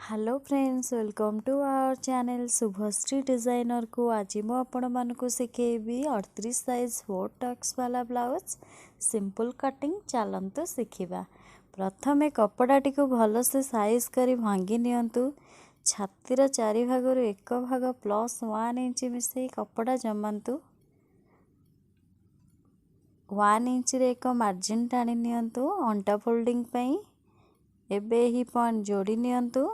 Hello friends, welcome to our channel Shubhashree designer को। आज मु आपण मानकु शिखेबी 38 साइज 4 टक्स वाला ब्लाउज सिंपल कटिंग। चलंतु शिखिबा। प्रथमे कपड़ाटी को भल से साइज करी भांगी नियंतु। छातीर चारि भागरु एक भाग प्लस 1 इंच मिसे कपड़ा जमांतु। 1 इंच रे एक मार्जिन टाणी नियंतु अंटा फोल्डिंग पई। एबे ही पॉइंट जोड़ी नियंतु।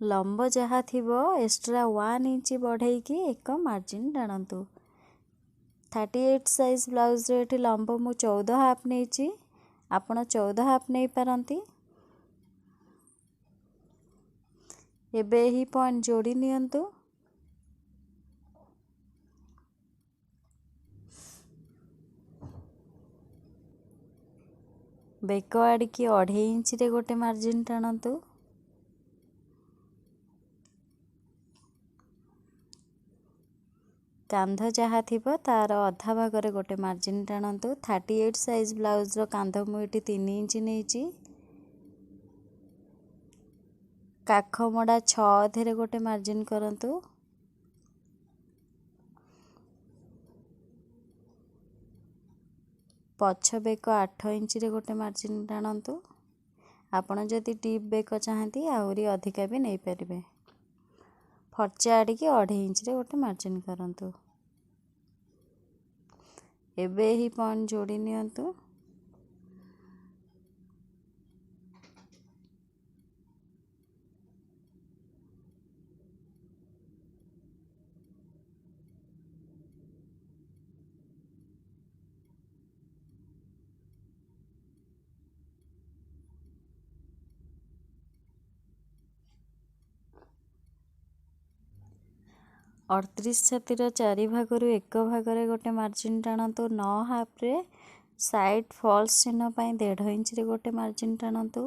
लंब जहाँ थिबो एक्स्ट्रा 1 इंच बढ़ाई की एक मार्जिन टाणतु। 38 साइज ब्लाउज रे लंब मु 14 हाफ नहीं, आपण 14 हाफ नहीं पारंती। एबे ही पॉइंट जोड़ी नियंतु। बेक आड़ की 2.5 इंच रे गोटे मार्जिन टाणतु। कांध जहाँ थिबो तार अधा भागरे गोटे मार्जिन टाणतु। 38 साइज ब्लाउज रो कांध मुठी 3 इंच नहीं। काख मड़ा 6 धेरे गोटे मार्जिन करंतु। पछ बेक 8 इंच रे गोटे मार्जिन टाणतु। आपण जदि डीप बेक चाहती आहरी अधिका भी नहीं पारिबे। फर्चा आड़ की 2.5 इंच रे गोटे मार्जिन करंतु। एबे ही पॉइंट जोड़ी नियंतु। अड़तीस छातीर चारि भागरु एक भागरे गोटे मार्जिन टाणतु। 9 हाफ रे साइड फॉल्स चिन्ह पाई 1.5 इंच रे गोटे मार्जिन टाणतु।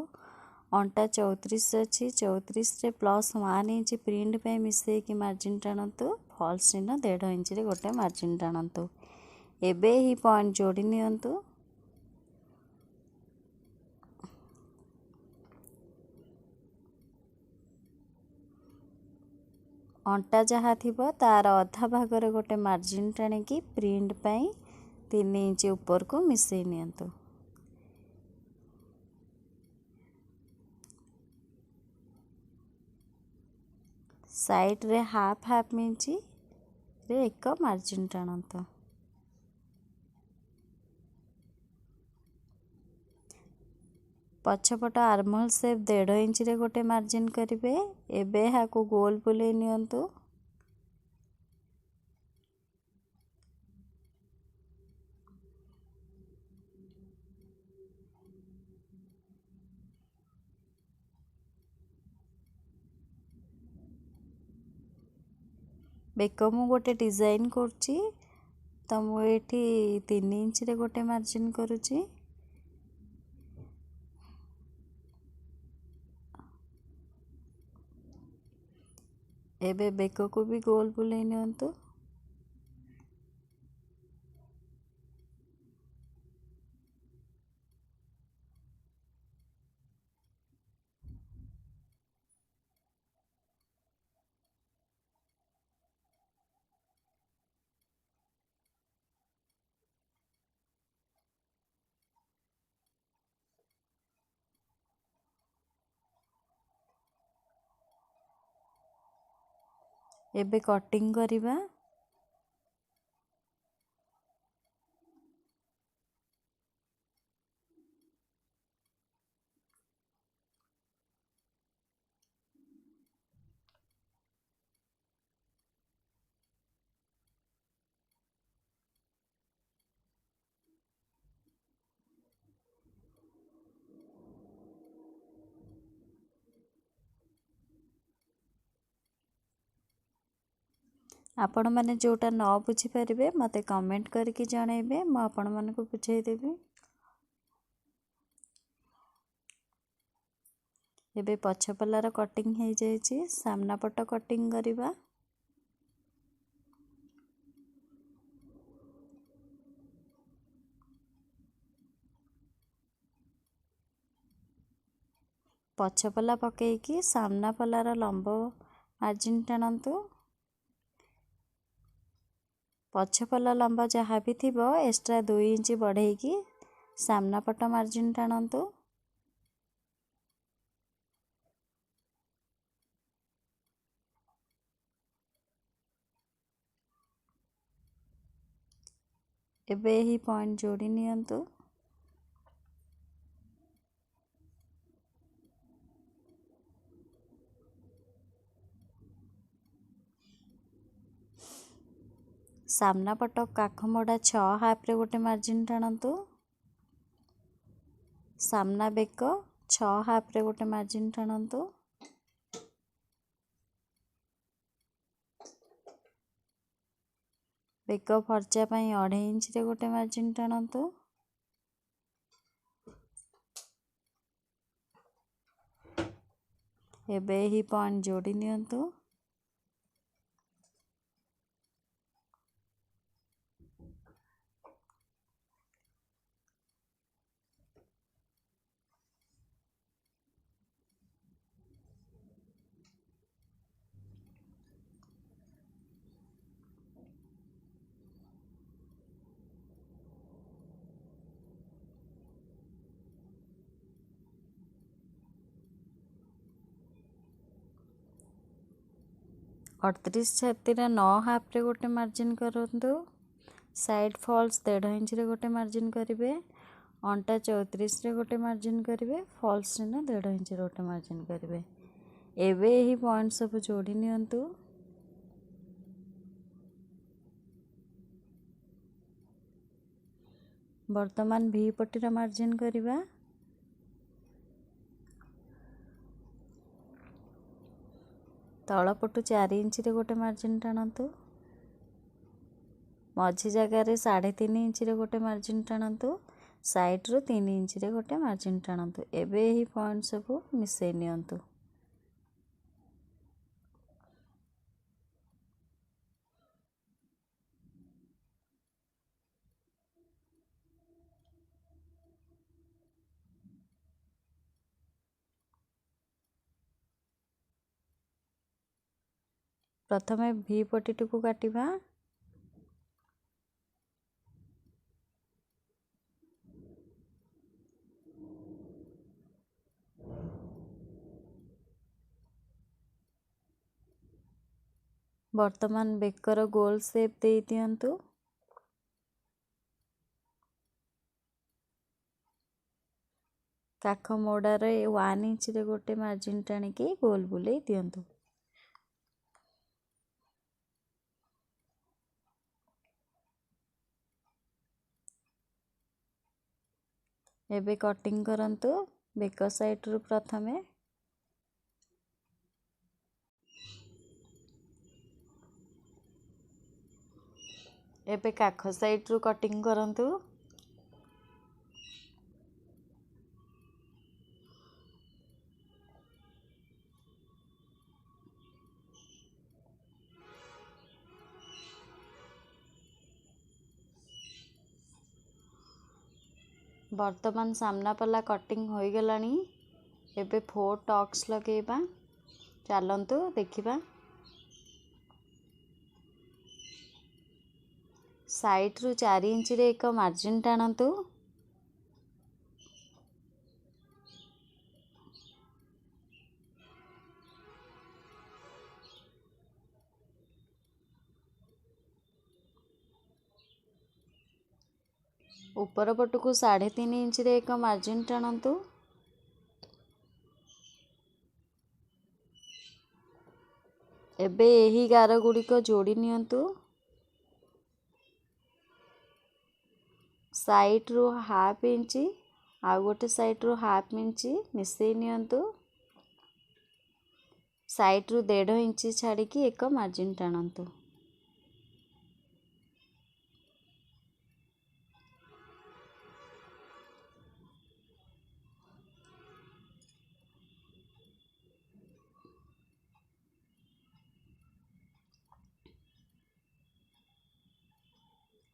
अंटा 34 अच्छी 34 रे प्लस 1 इंच प्रिंट पे मिसे की मार्जिन टाणतु। फॉल्स चिन्ह 1.5 इंच रे गोटे मार्जिन टाणतु। एबे ही पॉइंट जोड़ी नियंतु। अंटा जहाँ थिबो तार अधा भागरे गोटे मार्जिन टाणी की प्रिंट पाई 3 इंच ऊपर को मिसई नियंतु। साइड रे हाफ हाफ इंच रे एक मार्जिन टाणतु। पछपट आर्महोल सेप 1.5 इंच रे गोटे मार्जिन करिवे। एबे हाकु गोल बुले नियंतु। बेक मु गोटे डिजाइन करची तो मु एठी 3 इंच रे गोटे मार्जिन करूची। एबे बेक को भी गोल बुले नियंतु। एबे कटिंग करिबा। आपण माने जोटा न बुझी परिबे मते कमेंट करके जणाइबे, मु आपण मानकु बुझाई देबी। एबे पछ पल्लार कटिंग हो जाइए। सामना पट कटिंग करिबा। पछ पल्ला पकेइकी सामना पल्लार लंब मार्जिन टाणन्तु। पछ पल्ला लंब जहाँ भी थिबो एक्स्ट्रा 2 इंच बढ़ेइकी सामना पट मार्जिन टाणन्तु। एबे ही पॉइंट जोड़ी नियंतु। सामना पट काख मोड़ा 6 हाफ रे गोटे मार्जिन टाणन्तु। सामना बेक 6 हाफ रे गोटे मार्जिन टाणन्तु। बेक फर्चा पाई 2.5 इंच रे गोटे मार्जिन टाणन्तु। एबे ही पॉइंट जोड़ी नियंतु। अड़तीस छाती 9 हाफ रे गोटे मार्जिन करंतु। साइड फॉल्स 1.5 इंच रे गोटे मार्जिन करिवे। अंटा 34 रे गोटे मार्जिन करिवे। फॉल्स रे ना 1.5 इंच रे गोटे मार्जिन करिवे। एबे ही पॉइंट सब जोड़ी नियंतु। वर्तमान भी पट्टीर मार्जिन करिवा। तल पटु 4 इंच रे गोटे मार्जिन टाणन्तु। मझी जगार 3.5 इंच रे गोटे मार्जिन टाणन्तु। साइड रो 3 इंच रे गोटे मार्जिन टाणन्तु। एबे ही पॉइंट सब मिसई नियंतु। प्रथमे भी पट्टी को काटिबा। वर्तमान बेकर गोल शेप दे दियंतु। काख मोड़ारे 1 इंच रे गोटे मार्जिन टाणिकी गोल बुले दियंतु। एबे कटिंग करंतु। बेक साइड रु प्रथमे एबे काख साइड रु कटिंग करंतु। वर्तमान सामना पल्ला कटिंग हो गलानी। एबे 4 टक्स लगेबा। चलंतु देखिबा। साइड रु 4 इंच रे एक मार्जिन टाणन्तु। ऊपर पट को 3.5 इंच रे एक मार्जिन टाणन्तु। एबे एही गार गुड़िक जोड़ी नियंतु। साइड रु हाफ इंच आ गोटे साइड रु हाफ इंच मिसई नियंतु। साइड रु 1.5 इंच छाड़िकी एक मार्जिन टाणन्तु।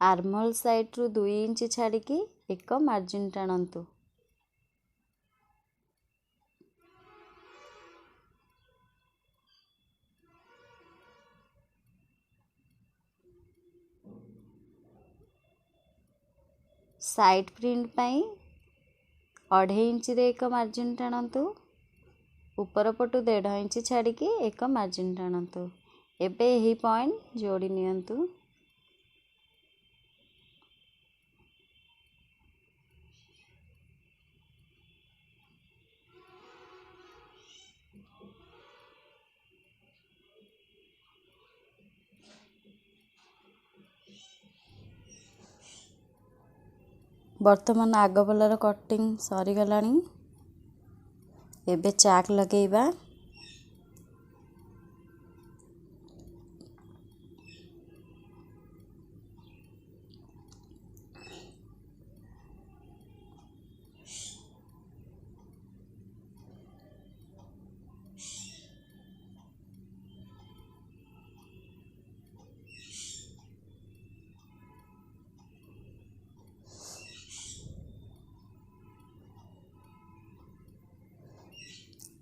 आर्महोल साइड रु 2 इंच छाड़िकी एक मार्जिन टाणन्तु। साइड प्रिंट पाई 2.5 इंच रे एक मार्जिन टाणतु ऊपर पटु 1.5 इंच छाड़ी एक मार्जिन टाणतु एबे यही पॉइंट जोड़ी नियंतु। वर्तमान आग पलर कटिंग सरी गलानी एबे चाक लगेइबा।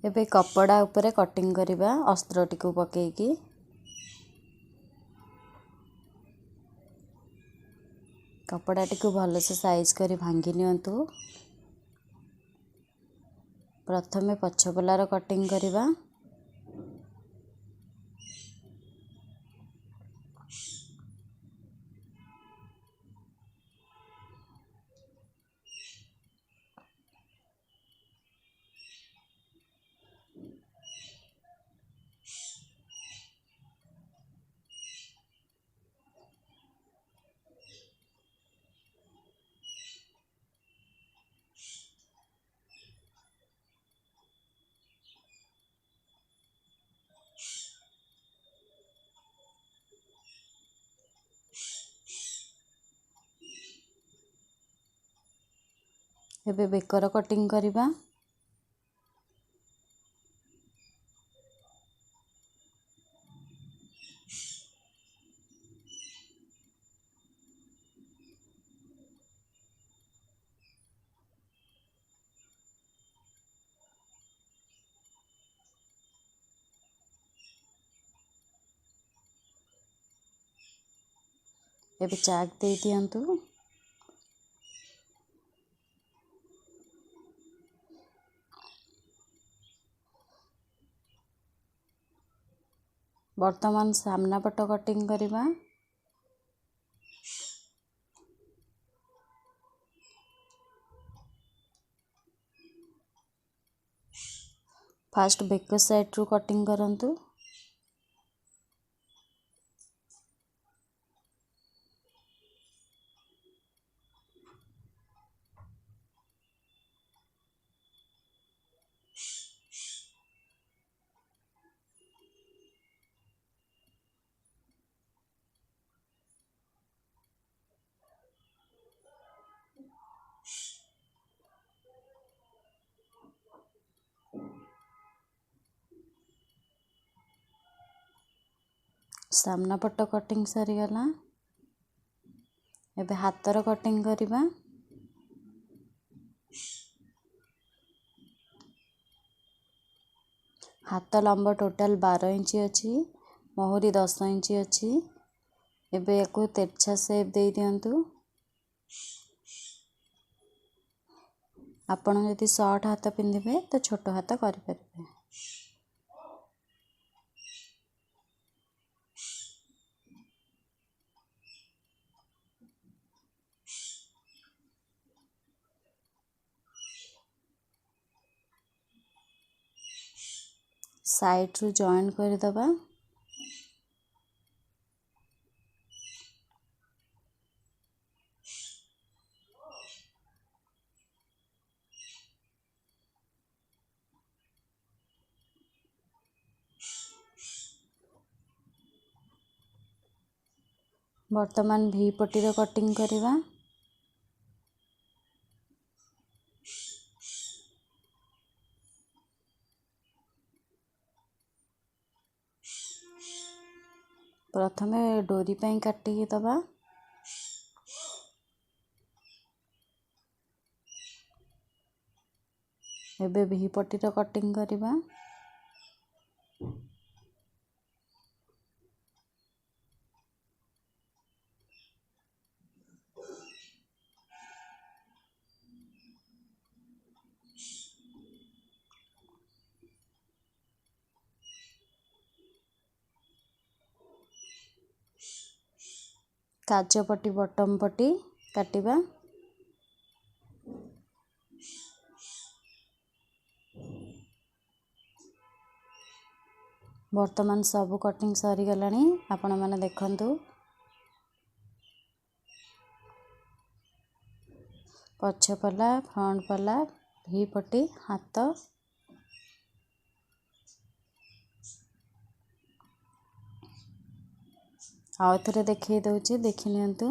एबे कपड़ा उपरे कटिंग करिबा अस्त्रटी को पकेइकी। कपड़ाटी को भलसे साइज करी भांगी नियंतु। प्रथमे पछ पलार कटिंग करिबा। एबे बेकर कटिंग करिबा। एबे चाक दे दियंतु। वर्तमान सामना पट कटिंग करिबा। फास्ट बेक साइड रू कटिंग करंतु। सामना पट कटिंग सरी गला। एबे हातर कटिंग करिबा। हाथ लंब टोटाल 12 इंच अच्छी मोहरी 10 इंच अच्छी। एबे याको तेरछा सेप दे दियंतु। आपण यदि शॉर्ट हाथ पिंधिबे तो छोट हाथ करि परिबे। साइड रू जॉइन कर दबा। वर्तमान भी पट्टी रो कटिंग करिबा। प्रथमे डोरी पई काटी दबा। एबे भी पट्टी रो कटिंग करिबा। काज पट्टी बटम पट्टी काटिबा। वर्तमान सब कटिंग सरी गलानी आपण माने देखंतु। पछ पला फ्रंट पला भी पट्टी हाथ आउ थे देखिए दौची देखी नियंतु।